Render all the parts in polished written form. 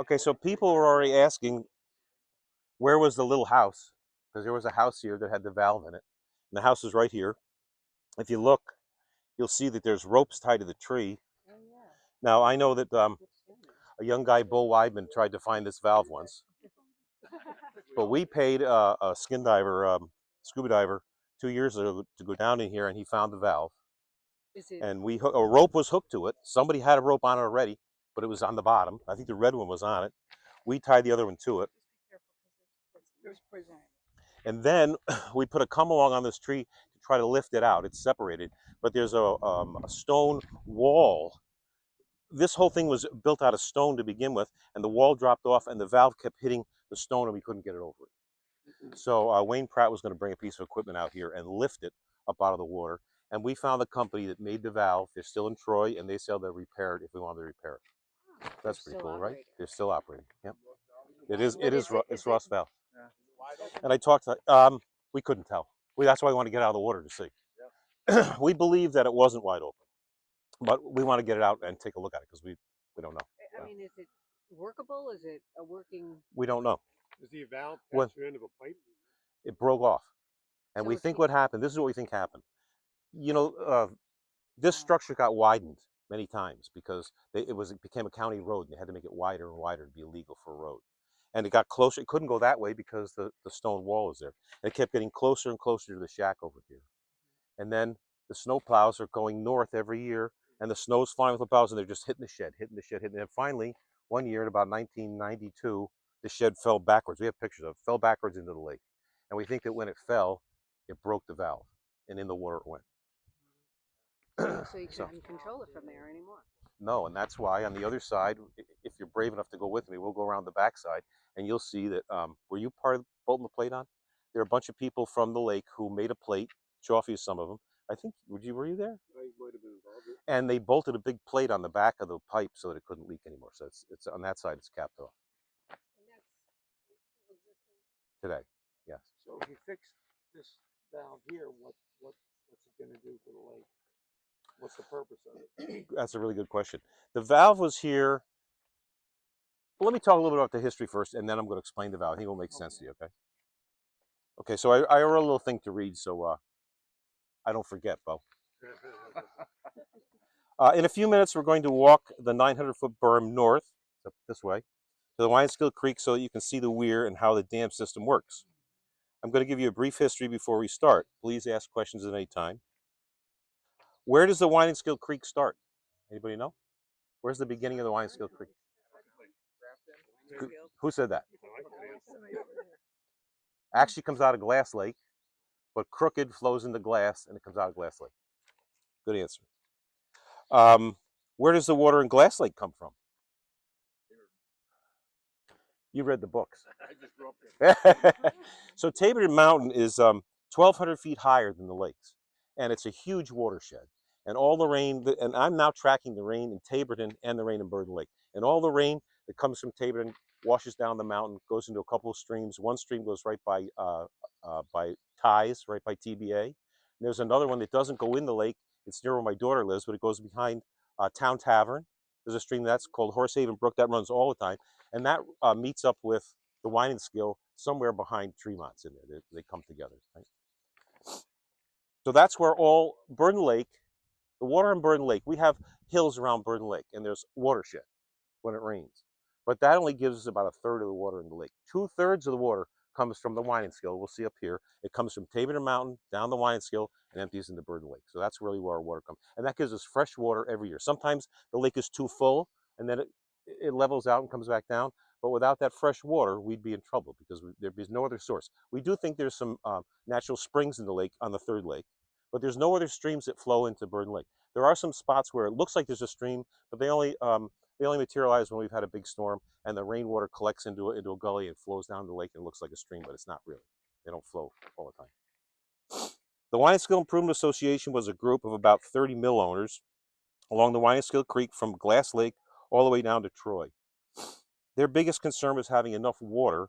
Okay, so people were already asking where was the little house, because there was a house here that had the valve in it, and the house is right here. If you look, you'll see that there's ropes tied to the tree. Oh, yeah. Now I know that What's down there? a young guy, Bull Weidman, tried to find this valve once, but we paid a skin diver, scuba diver, 2 years ago to go down in here, and he found the valve. Is it And a rope was hooked to it. Somebody had a rope on it already, but it was on the bottom. I think the red one was on it. We tied the other one to it, just be careful because there's poison in it. and then we put a come along on this tree to try to lift it out. It's separated, but there's a stone wall. This whole thing was built out of stone to begin with, and the wall dropped off, and the valve kept hitting the stone, and we couldn't get it over it. So Wayne Pratt was going to bring a piece of equipment out here and lift it up out of the water. And we found the company that made the valve. They're still in Troy, and they sell to repair it if we wanted to repair it. That's pretty cool, right? They're still operating. Yep. It is. It is. It's Ross valve. And I talked to. We couldn't tell. That's why we want to get out of the water to see. We believe that it wasn't wide open, but we want to get it out and take a look at it because we don't know. I mean, is it workable? Is it a working? We don't know. Is the valve When pass through end of a pipe? it broke off, and So we it's think what happened. This is what we think happened. You know, this structure got widened many times because it became a county road, and they had to make it wider and wider to be illegal for a road. And it got closer. It couldn't go that way because the stone wall is there. And it kept getting closer and closer to the shack over here. And then the snow plows are going north every year, and the snow's flying with the plows, and they're just hitting the shed, hitting the shed, hitting it. And finally, one year in about 1992, the shed fell backwards. We have pictures of it. Fell backwards into the lake. And we think that when it fell, it broke the valve, and in the water it went. so you So couldn't control it from there anymore. no, and that's why on the other side, if you're brave enough to go with me, we'll go around the backside, and you'll see that. Were you part of bolting the plate on? There are a bunch of people from the lake who made a plate. Show off you some of them. I think were you there? I might have been involved. And they bolted a big plate on the back of the pipe so that it couldn't leak anymore. So it's on that side. It's capped off And that's still existing. today. Yes. So if you fix this valve here, what's it going to do for the lake? What's the purpose of it? That's a really good question. The valve was here. Well, let me talk a little bit about the history first, and then I'm going to explain the valve. I think it will make sense to you. Okay. Okay. So I wrote a little thing to read, so I don't forget, Bo. In a few minutes, we're going to walk the 900-foot berm north, up this way, to the Wineskill Creek so that you can see the weir and how the dam system works. I'm going to give you a brief history before we start. Please ask questions at any time. Where does the Wineskill Creek start? Anybody know? Where's the beginning of the Wineskill Creek? Who said that? Actually comes out of Glass Lake, but Crooked flows into Glass, and it comes out of Glass Lake. Good answer. Where does the water in Glass Lake come from? You read the books. I just grew up there. So Taborton Mountain is 1,200 feet higher than the lakes, and it's a huge watershed. And all the rain, and I'm now tracking the rain in Taborton and the rain in Burden Lake. And all the rain that comes from Taborton washes down the mountain, goes into a couple of streams. One stream goes right by Ties, right by TBA. And there's another one that doesn't go in the lake. It's near where my daughter lives, but it goes behind Town Tavern. There's a stream that's called Horsehaven Brook that runs all the time, and that meets up with the Wineskill somewhere behind Tremont's in there. They come together. Right? So that's where all Burden Lake, the water in Burden Lake, we have hills around Burden Lake, and there's watershed when it rains. But that only gives us about a third of the water in the lake. 2/3 of the water comes from the Wineskill. We'll see up here. It comes from Taborton Mountain down the Wineskill and empties into Burden Lake. So that's really where our water comes. And that gives us fresh water every year. Sometimes the lake is too full, and then it levels out and comes back down. But without that fresh water, we'd be in trouble because there'd be no other source. We do think there's some natural springs in the lake on the third lake, but there's no other streams that flow into Burden Lake. There are some spots where it looks like there's a stream, but they only materialize when we've had a big storm and the rainwater collects into a gully and flows down the lake and it looks like a stream, but it's not really. They don't flow all the time. The Wineskill Improvement Association was a group of about 30 mill owners along the Wineskill Creek from Glass Lake all the way down to Troy. Their biggest concern was having enough water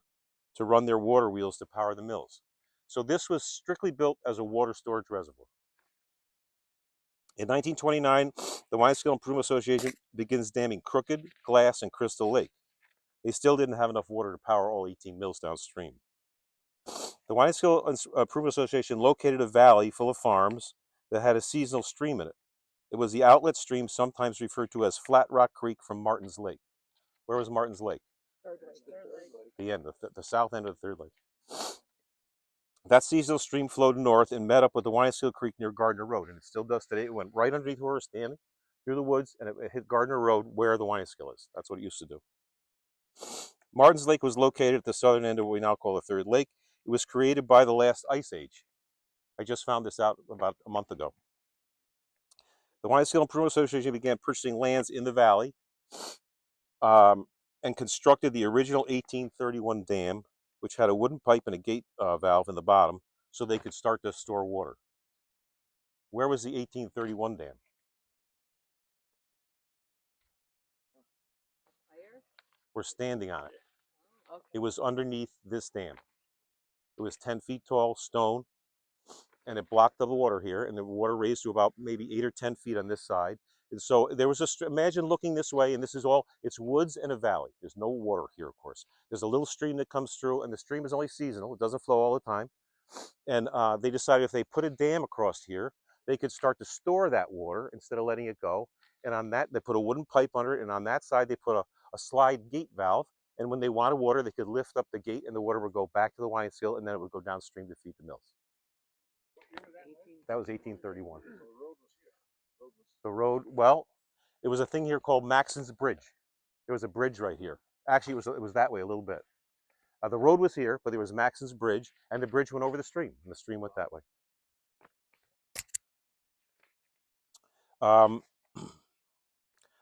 to run their water wheels to power the mills. So this was strictly built as a water storage reservoir. In 1929, the Wineskill Improvement Association begins damming Crooked, Glass, and Crystal Lake. they still didn't have enough water to power all 18 mills downstream. The Wine and Skill Improvement Association located a valley full of farms that had a seasonal stream in it. It was the outlet stream, sometimes referred to as Flat Rock Creek from Martin's Lake. Where was Martin's Lake? Third Lake. The end, the south end of the Third Lake. That seasonal stream flowed north and met up with the Wyanskill Creek near Gardner Road, and it still does today. It went right underneath where we're standing, through the woods, and it hit Gardner Road where the Wyanskill is. That's what it used to do. Martin's Lake was located at the southern end of what we now call the Third Lake. It was created by the last ice age. I just found this out about a month ago. The Wyanskill Improvement Association began purchasing lands in the valley and constructed the original 1831 dam, which had a wooden pipe and a gate valve in the bottom, so they could start to store water. Where was the 1831 dam? Higher? We're standing on it. Oh, okay. It was underneath this dam. It was 10 feet tall, stone, and it blocked the water here, and the water raised to about maybe 8 or 10 feet on this side. And so there was imagine looking this way, and this is all, it's woods and a valley. There's no water here, of course. There's a little stream that comes through, and the stream is only seasonal. It doesn't flow all the time. And they decided if they put a dam across here, they could start to store that water instead of letting it go. And on that, they put a wooden pipe under it, and on that side, they put a slide gate valve. And when they wanted water, they could lift up the gate, and the water would go back to the Wyanskill, and then it would go downstream to feed the mills. That was 1831. The road, well, it was a thing here called Maxon's Bridge. There was a bridge right here. Actually, it was that way a little bit. The road was here, but there was Maxon's Bridge, and the bridge went over the stream, and the stream went that way.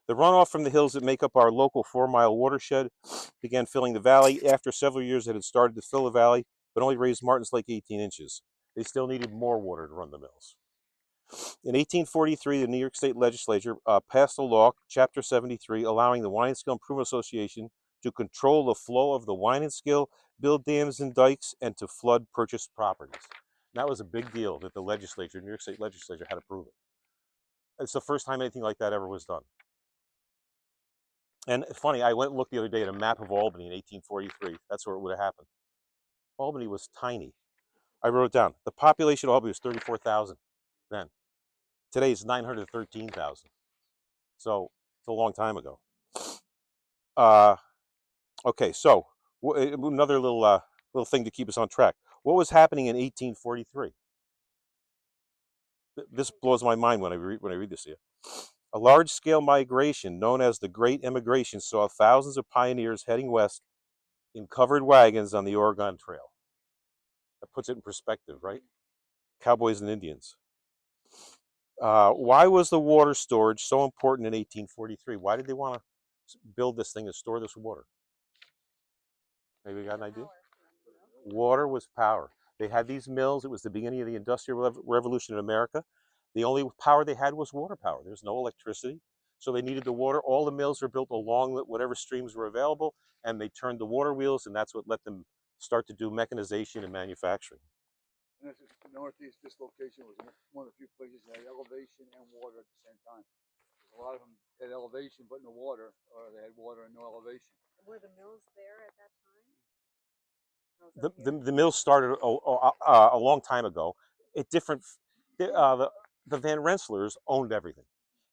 The runoff from the hills that make up our local 4-mile watershed began filling the valley. After several years, it had started to fill the valley, but only raised Martin's Lake 18 inches. They still needed more water to run the mills. In 1843, the New York State Legislature passed a law, Chapter 73, allowing the Wine and Skill Improvement Association to control the flow of the wine and skill, build dams and dikes, and to flood purchased properties. And that was a big deal that the legislature, New York State Legislature, had to prove it. It's the first time anything like that ever was done. And funny, I went and looked the other day at a map of Albany in 1843. That's where it would have happened. Albany was tiny. I wrote it down. The population of Albany was 34,000 then. Today it's 913,000. So it's a long time ago. Okay, so another little thing to keep us on track. What was happening in 1843? This blows my mind when I read this here. A large-scale migration known as the Great Emigration saw thousands of pioneers heading west in covered wagons on the Oregon Trail. That puts it in perspective, right? Cowboys and Indians. Why was the water storage so important in 1843? Why did they want to build this thing and store this water? Maybe you got an idea? Water was power. They had these mills. It was the beginning of the Industrial Revolution in America. The only power they had was water power. There was no electricity. So they needed the water. All the mills were built along whatever streams were available, and they turned the water wheels, and that's what let them start to do mechanization and manufacturing. And this is northeast. This location was one of the few places that had elevation and water at the same time. A lot of them had elevation but no water, or they had water and no elevation. Were the mills there at that time? The mills started a long time ago. The Van Rensselaers owned everything,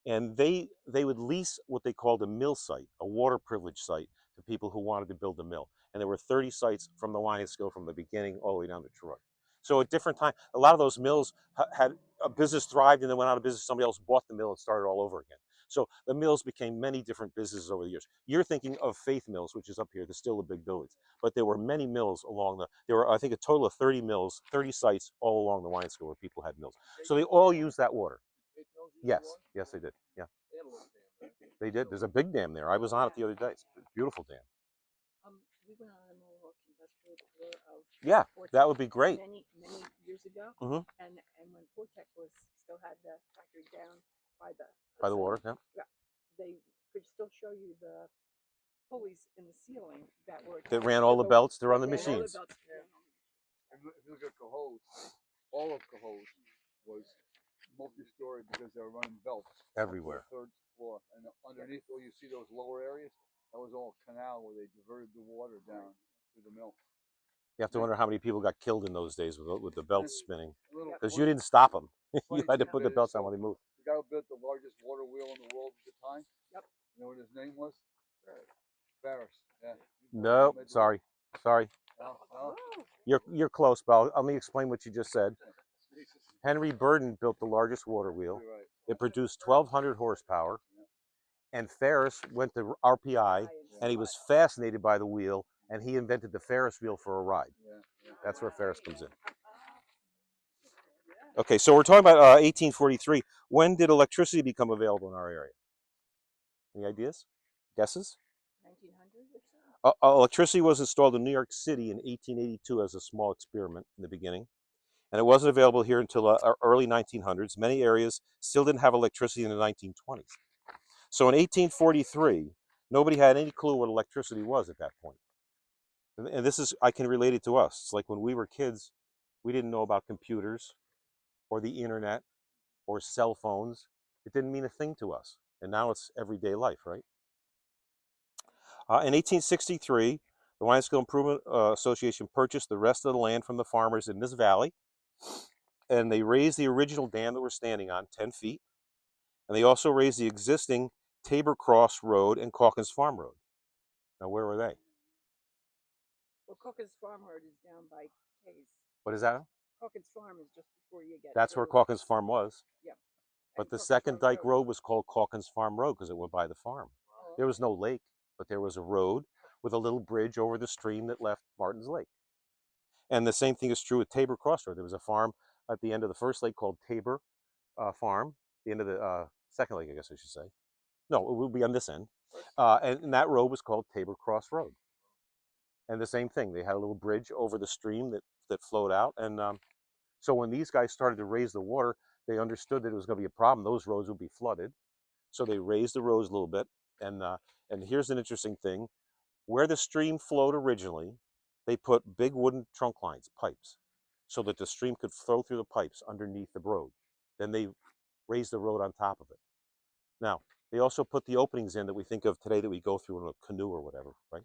and they would lease what they called a mill site, a water privilege site, to people who wanted to build a mill. And there were 30 sites from the Wine and Skill from the beginning all the way down to Troy. So at different times, a lot of those mills had a business thrived and then went out of business. Somebody else bought the mill and started all over again. So the mills became many different businesses over the years. You're thinking of Faith Mills, which is up here. There's still the big buildings, but there were many mills there were, I think, a total of 30 mills, 30 sites all along the Wine School where people had mills. So they all used that water. Yes, yes, they did. Yeah, they did. There's a big dam there. I was on it the other day. It's a beautiful dam. We went on a Mohawk industrial tour of Yeah, Fortech that would be great. many years ago. Mhm. And when Fortech still had the factory down by the water. Yeah. they could still show you the pulleys in the ceiling that That ran all the belts. They're on the machines. If you look at Cohoes, all of Cohoes was multi-story because they were running belts Everywhere. Third floor, and underneath, you see those lower areas. That was all canal where they diverted the water down to the mill. You have to wonder how many people got killed in those days with the belts spinning, A little because you didn't stop them. You funny had to thing put the about it, belts on so when they moved. the guy who built the largest water wheel in the world at the time. Yep. You know what his name was? Ferris. Yeah. No, sorry. No, no. You're close, but let me explain what you just said. Jesus. Henry Burden built the largest water wheel. You're right. It produced 1,200 horsepower, and Ferris went to RPI, and he was fascinated by the wheel, and he invented the Ferris wheel for a ride. Yeah. That's where Ferris comes in. Okay, so we're talking about 1843. When did electricity become available in our area? Any ideas? Guesses? 1900 or so? Electricity was installed in New York City in 1882 as a small experiment in the beginning, and it wasn't available here until early 1900s. Many areas still didn't have electricity in the 1920s. So in 1843, nobody had any clue what electricity was at that point. And this is, I can relate it to us. It's like when we were kids, we didn't know about computers or the internet or cell phones. It didn't mean a thing to us. And now it's everyday life, right? In 1863, the Wine Skill Improvement Association purchased the rest of the land from the farmers in this valley, and they raised the original dam that we're standing on 10 feet, and they also raised the existing Tabor Cross Road and Calkins Farm Road. Now, where were they? Well, Cook's Farm Road is down by Case. What is that? Cook's Farm is just before you get. That's where Calkins Farm was. Yeah. But the second dike road was called Calkins Farm Road because it went by the farm. There was no lake, but there was a road with a little bridge over the stream that left Martin's Lake. And the same thing is true with Tabor Crossroad. There was a farm at the end of the first lake called Tabor Farm, the end of the second lake, I guess I should say. No, it will be on this end. And that road was called Tabor Cross Road. And the same thing, they had a little bridge over the stream that flowed out. And so when these guys started to raise the water, they understood that it was going to be a problem. Those roads would be flooded. So they raised the roads a little bit. And here's an interesting thing. Where the stream flowed originally, they put big wooden trunk lines, pipes, so that the stream could flow through the pipes underneath the road. Then they raised the road on top of it. Now, they also put the openings in that we think of today that we go through in a canoe or whatever, right?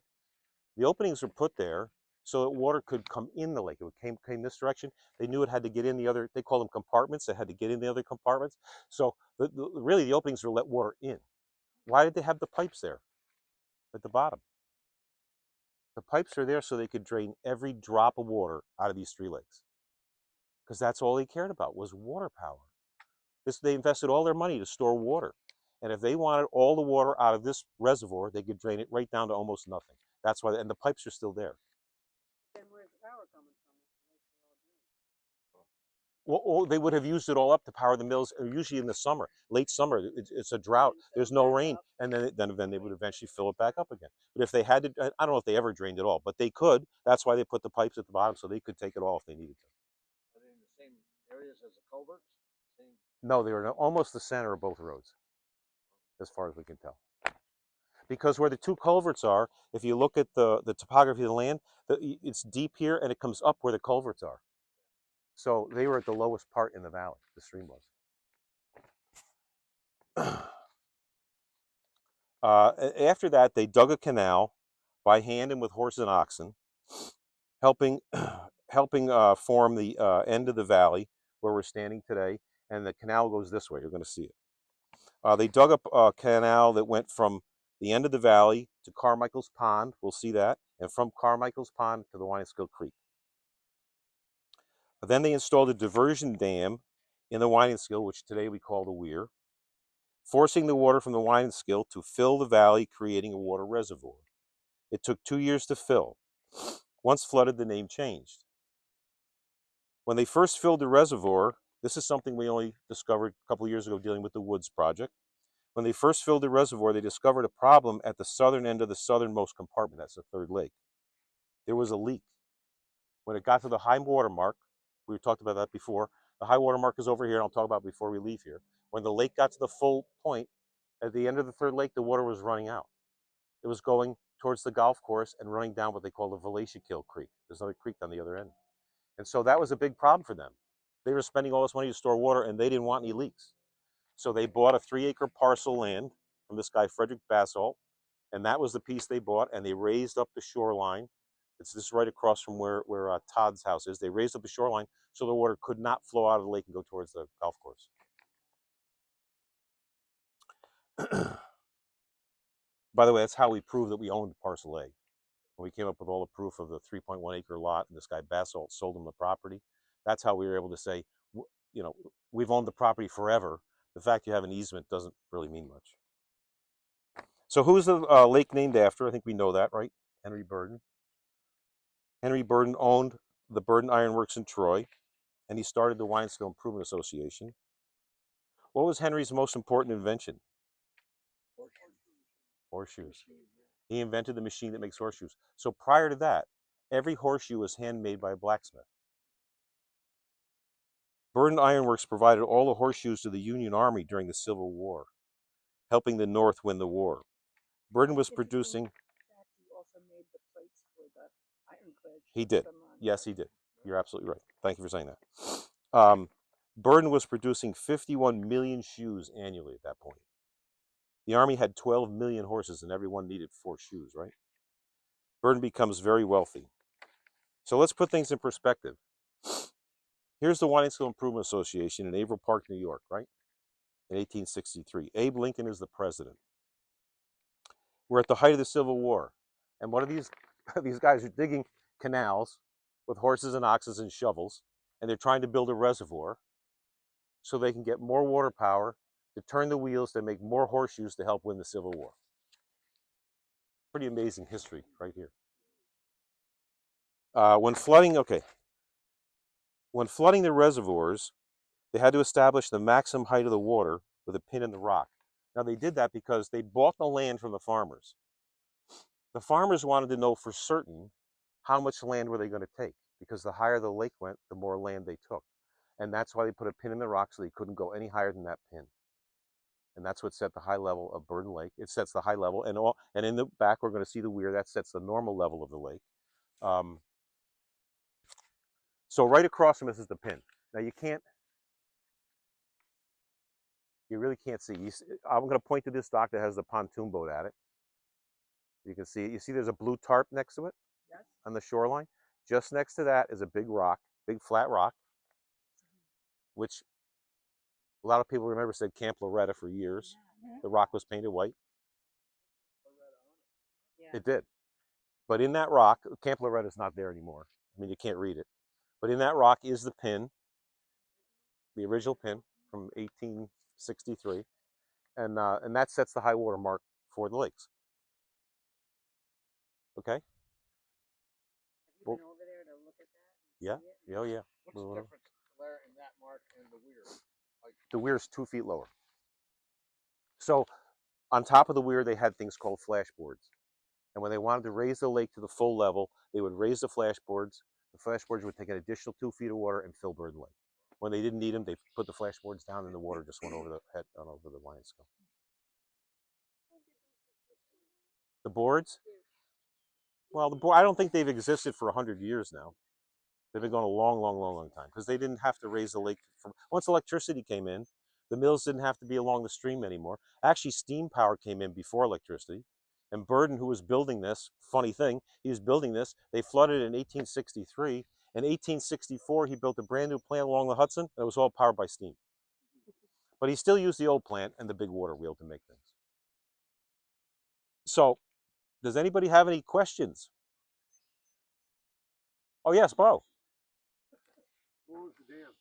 The openings were put there so that water could come in the lake. It came this direction. They knew it had to get in the other, they call them compartments. It had to get in the other compartments. So really the openings were let water in. Why did they have the pipes there at the bottom? The pipes are there so they could drain every drop of water out of these three lakes. Because that's all they cared about was water power. They invested all their money to store water. And if they wanted all the water out of this reservoir, they could drain it right down to almost nothing. That's why, and the pipes are still there. Then where's the power coming from? Well, they would have used it all up to power the mills, usually in the summer, late summer. It's a drought. There's no rain. And then they would eventually fill it back up again. But if they had to, I don't know if they ever drained it all, but they could. That's why they put the pipes at the bottom so they could take it all if they needed to. Are they in the same areas as the culverts? Same. No, they were almost the center of both roads, as far as we can tell. Because where the two culverts are, if you look at the topography of the land, it's deep here and it comes up where the culverts are. So they were at the lowest part in the valley, the stream was. After that, they dug a canal by hand and with horses and oxen, helping form the end of the valley where we're standing today. And the canal goes this way. You're going to see it. They dug up a canal that went from the end of the valley to Carmichael's Pond. We'll see that. And from Carmichael's Pond to the Winiskill Creek. But then they installed a diversion dam in the Winiskill, which today we call the Weir, forcing the water from the Winiskill to fill the valley, creating a water reservoir. It took 2 years to fill. Once flooded, the name changed. When they first filled the reservoir, this is something we only discovered a couple of years ago dealing with the Woods project. When they first filled the reservoir, they discovered a problem at the southern end of the southernmost compartment. That's the third lake. There was a leak. When it got to the high water mark, we talked about that before. The high water mark is over here, and I'll talk about it before we leave here. When the lake got to the full point, at the end of the third lake, the water was running out. It was going towards the golf course and running down what they call the Valachikill Creek. There's another creek on the other end. And so that was a big problem for them. They were spending all this money to store water, and they didn't want any leaks. So they bought a 3-acre parcel land from this guy, Frederick Basalt, And that was the piece they bought, and they raised up the shoreline. It's this right across from where Todd's house is. They raised up the shoreline so the water could not flow out of the lake and go towards the golf course. By the way, that's how we proved that we owned parcel A. When we came up with all the proof of the 3.1 acre lot, and this guy Basalt sold him the property, that's how we were able to say, you know, we've owned the property forever. The fact you have an easement doesn't really mean much. So who's the lake named after? I think we know that, right? Henry Burden. Henry Burden owned the Burden Iron Works in Troy, and he started the Wine-Still Improvement Association. What was Henry's most important invention? Horseshoes. He invented the machine that makes horseshoes. So prior to that, every horseshoe was handmade by a blacksmith. Burden Iron Works provided all the horseshoes to the Union Army during the Civil War, helping the North win the war. Burden was producing. He also made the plates for the ironclad. He did. Yes, he did. You're absolutely right. Thank you for saying that. Burden was producing 51 million shoes annually at that point. The Army had 12 million horses, and everyone needed 4 shoes, right? Burden becomes very wealthy. So let's put things in perspective. Here's the Wine-Still Improvement Association in Averill Park, New York, right? In 1863. Abe Lincoln is the president. We're at the height of the Civil War. And what are these guys are digging canals with horses and oxen and shovels, and they're trying to build a reservoir so they can get more water power to turn the wheels to make more horseshoes to help win the Civil War. Pretty amazing history right here. When flooding the reservoirs, they had to establish the maximum height of the water with a pin in the rock. Now they did that because they bought the land from the farmers. The farmers wanted to know for certain how much land were they going to take, because the higher the lake went, the more land they took. And that's why they put a pin in the rock so they couldn't go any higher than that pin. And that's what set the high level of Burden Lake. It sets the high level, and in the back we're going to see the weir. That sets the normal level of the lake. So right across from us is the pin. Now you really can't see. I'm going to point to this dock that has the pontoon boat at it. You can see it. You see there's a blue tarp next to it? Yes. On the shoreline. Just next to that is a big rock, big flat rock, which a lot of people remember said Camp Loretta for years. Yeah. The rock was painted white. Yeah. It did. But in that rock, Camp Loretta's not there anymore. I mean, you can't read it. But in that rock is the pin, the original pin from 1863. And that sets the high water mark for the lakes. Okay? Have you been over there to look at that? Yeah. Oh, yeah. What's the difference there in that mark and the weir? The weir is 2 feet lower. So on top of the weir, they had things called flashboards. And when they wanted to raise the lake to the full level, they would raise the flashboards. The flashboards would take an additional 2 feet of water and fill Burden Lake. When they didn't need them, they put the flashboards down and the water just went over the head on over the Wine-Still. The boards? Well, I don't think they've existed for 100 years now. They've been going a long, long, long, long time because they didn't have to raise the lake. Once electricity came in, the mills didn't have to be along the stream anymore. Actually, steam power came in before electricity. And Burden, who was building this, funny thing, he was building this. They flooded in 1863. In 1864, he built a brand new plant along the Hudson, and it was all powered by steam. But he still used the old plant and the big water wheel to make things. So, does anybody have any questions? Oh, yes, Bo. What was the dam?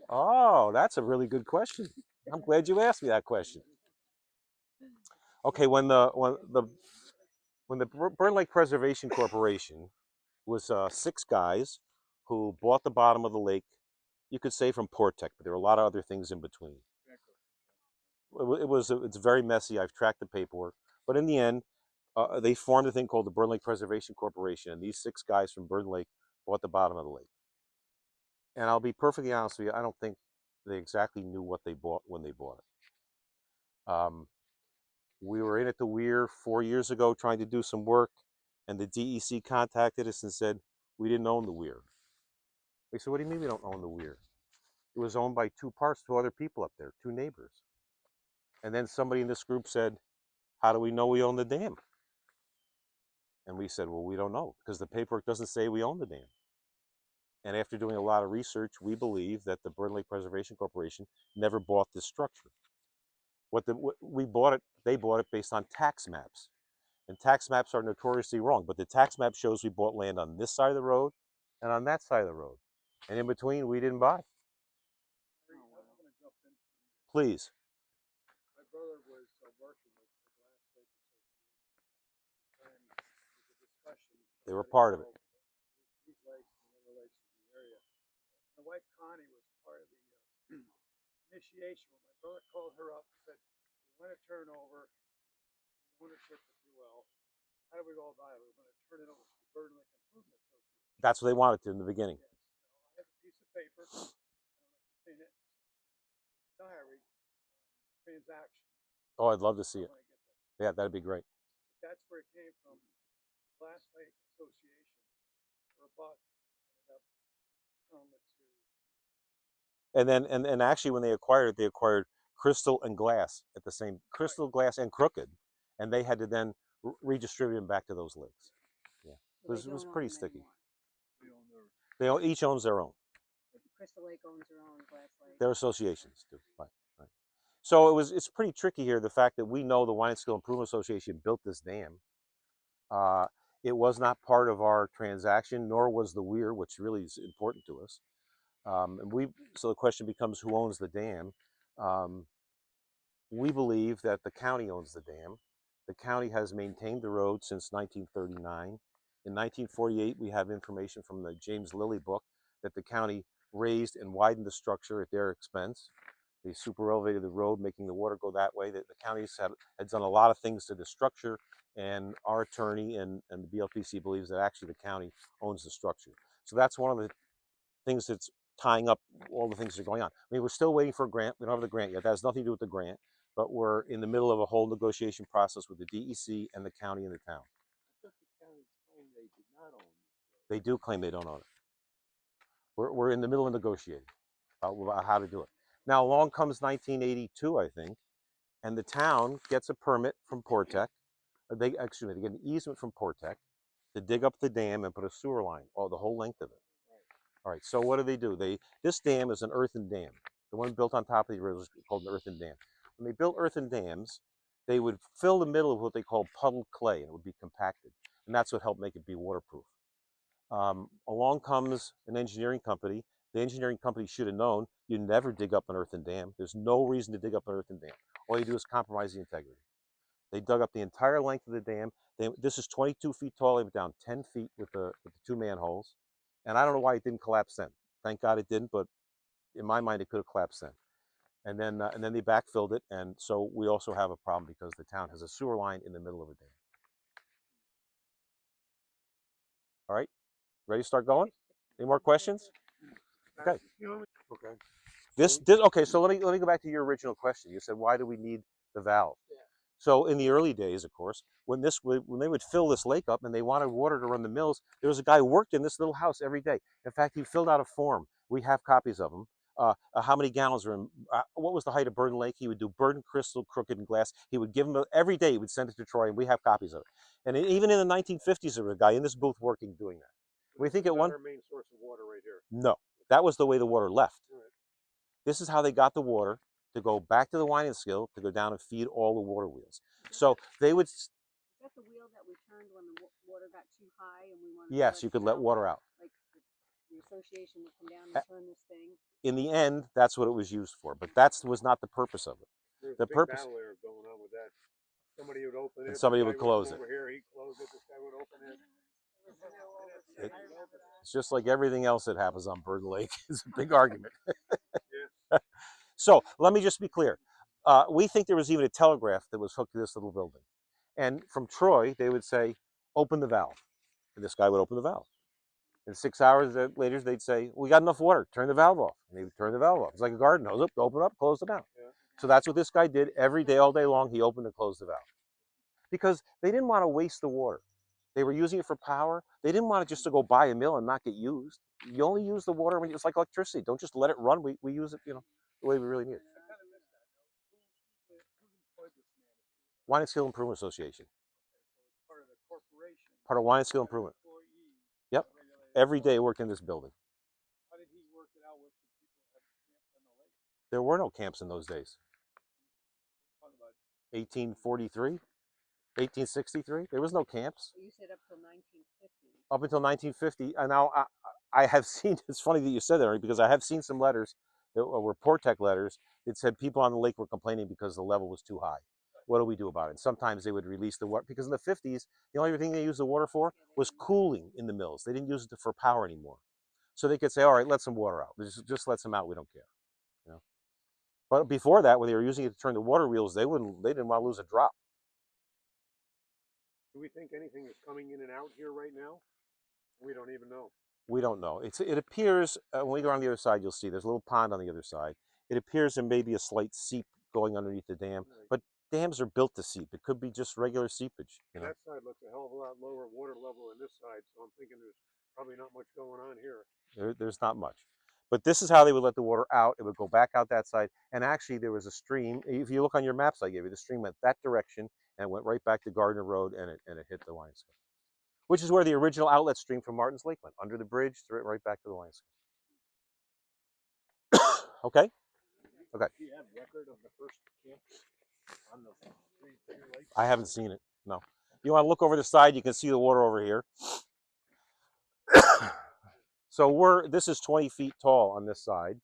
Oh, that's a really good question. I'm glad you asked me that question. Okay, when the Burn Lake Preservation Corporation was 6 guys who bought the bottom of the lake, you could say from Portec, but there were a lot of other things in between. It's very messy. I've tracked the paperwork, but in the end, they formed a thing called the Burn Lake Preservation Corporation, and these 6 guys from Burn Lake bought the bottom of the lake. And I'll be perfectly honest with you, I don't think they exactly knew what they bought when they bought it. We were in at the weir 4 years ago trying to do some work, and the DEC contacted us and said, we didn't own the weir. We said, what do you mean we don't own the weir? It was owned by 2 other people up there, 2 neighbors. And then somebody in this group said, how do we know we own the dam? And we said, well, we don't know because the paperwork doesn't say we own the dam. And after doing a lot of research, we believe that the Burden Lake Preservation Corporation never bought this structure. We bought it, they bought it based on tax maps. And tax maps are notoriously wrong, but the tax map shows we bought land on this side of the road and on that side of the road. And in between, we didn't buy. Please. My brother was working with the Glass Lake Association, and there was a discussion. They were part of it. These lakes and other lakes in the area. My wife Connie was part of the initiation. When my brother called her up and said, "We want to turn over the ownership, if you will. How do we go about it? We want to turn it over to the Burden Lake Improvement Association." That's what they wanted to in the beginning. Yes. So I have a piece of paper. I don't know if you've seen it. Diary transaction. Oh, I'd love to see it. When I get that. Yeah, that'd be great. But that's where it came from. Glass Lake Association for a buck ended up selling it to. And then, and actually, when they acquired it, they acquired Crystal and Glass at the same Crystal, Right. Glass, and Crooked, and they had to then redistribute them back to those lakes. Yeah, So it was pretty sticky. We own their. They each owns their own. But the Crystal Lake owns their own, Glass Lake. Their associations do. Right, right. So it's pretty tricky here. The fact that we know the Wine and Skill Improvement Association built this dam. It was not part of our transaction, nor was the weir, which really is important to us. So the question becomes, who owns the dam? We believe that the county owns the dam. The county has maintained the road since 1939. In 1948, we have information from the James Lilly book that the county raised and widened the structure at their expense. They super elevated the road, making the water go that way. The counties had done a lot of things to the structure, and our attorney and the BLPC believes that actually the county owns the structure. So that's one of the things that's tying up all the things that are going on. I mean, we're still waiting for a grant. We don't have the grant yet. That has nothing to do with the grant, but we're in the middle of a whole negotiation process with the DEC and the county and the town. I thought the county claimed they did not own this road. They do claim they don't own it. We're in the middle of negotiating about how to do it. Now, along comes 1982, I think, and the town gets a permit from Portec. They get an easement from Portec to dig up the dam and put a sewer line, the whole length of it. All right, so what do? This dam is an earthen dam. The one built on top of the river is called an earthen dam. When they built earthen dams, they would fill the middle of what they call puddled clay, and it would be compacted. And that's what helped make it be waterproof. Along comes an engineering company. The engineering company should have known you never dig up an earthen dam. There's no reason to dig up an earthen dam. All you do is compromise the integrity. They dug up the entire length of the dam. This is 22 feet tall. They went down 10 feet with the two manholes. And I don't know why it didn't collapse then. Thank God it didn't, but in my mind, it could have collapsed then. And then they backfilled it. And so we also have a problem because the town has a sewer line in the middle of a dam. All right, ready to start going? Any more questions? Okay. Okay. Okay. So let me go back to your original question. You said, why do we need the valve? Yeah. So in the early days, of course, when they would fill this lake up and they wanted water to run the mills, there was a guy who worked in this little house every day. In fact, he filled out a form. We have copies of them. How many gallons are in? What was the height of Burden Lake? He would do Burden, Crystal, Crooked, and Glass. He would give them every day. He would send it to Troy, and we have copies of it. And even in the 1950s, there was a guy in this booth working doing that. We think it one. Our main source of water right here. No, that was the way the water left. All right. This is how they got the water to go back to the wine and skill to go down and feed all the water wheels. So they would. Is that the wheel that we turned when the water got too high and we wanted? Yes, you could let water out. Like the association would come down and turn this thing. In the end, that's what it was used for, but that was not the purpose of it. There's The a big purpose. battle there going on with that. Somebody would open it. And somebody this would guy close come it. Over here, he closed it. This guy would open it. It's just like everything else that happens on Bird Lake. It's a big argument. Yeah. So let me just be clear. We think there was even a telegraph that was hooked to this little building. And from Troy, they would say, open the valve. And this guy would open the valve. And 6 hours later, they'd say, we got enough water, turn the valve off. And they would turn the valve off. It's like a garden hose, open up, close it down. Yeah. So that's what this guy did every day, all day long. He opened and closed the valve. Because they didn't want to waste the water. They were using it for power. They didn't want it just to go by a mill and not get used. You only use the water when it's like electricity. Don't just let it run. We use it, the way we really need it. Wine and Skill Improvement Association. So it's part of the corporation. Part of Wine and Skill Every Improvement. employee Yep. regulated. Every So day worked in this building. how did he work it out with the people that camped on the lake? There were no camps in those days. Talk about 1843, 1863. There was no camps You said up till 1950. up until 1950. And now I have seen. It's funny that you said that, Ernie, because I have seen some letters that were Portec letters that said people on the lake were complaining because the level was too high. What do we do about it? And sometimes they would release the water because in the 50s, the only thing they used the water for was cooling in the mills. They didn't use it for power anymore. So they could say, all right, let some water out. Just let some out. We don't care. You know? But before that, when they were using it to turn the water wheels, they didn't want to lose a drop. Do we think anything is coming in and out here right now? We don't even know. We don't know. It appears, when we go on the other side, you'll see there's a little pond on the other side. It appears there may be a slight seep going underneath the dam, but dams are built to seep. It could be just regular seepage. You know? That side looks a hell of a lot lower water level than this side, so I'm thinking there's probably not much going on here. There's not much. But this is how they would let the water out. It would go back out that side. And actually, there was a stream. If you look on your maps I gave you, the stream went that direction and went right back to Gardner Road, and it hit the wine school, which is where the original outlet stream from Martin's Lake went, under the bridge, right back to the wine school. Okay? Okay. Do you have record of the first camps on the three bigger lakes? I haven't seen it, no. You want to look over the side, you can see the water over here. So this is 20 feet tall on this side.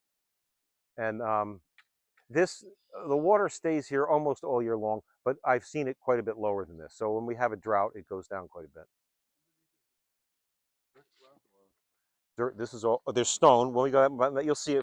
And the water stays here almost all year long, but I've seen it quite a bit lower than this. So when we have a drought, it goes down quite a bit. This is all, there's stone. When we go, you'll see it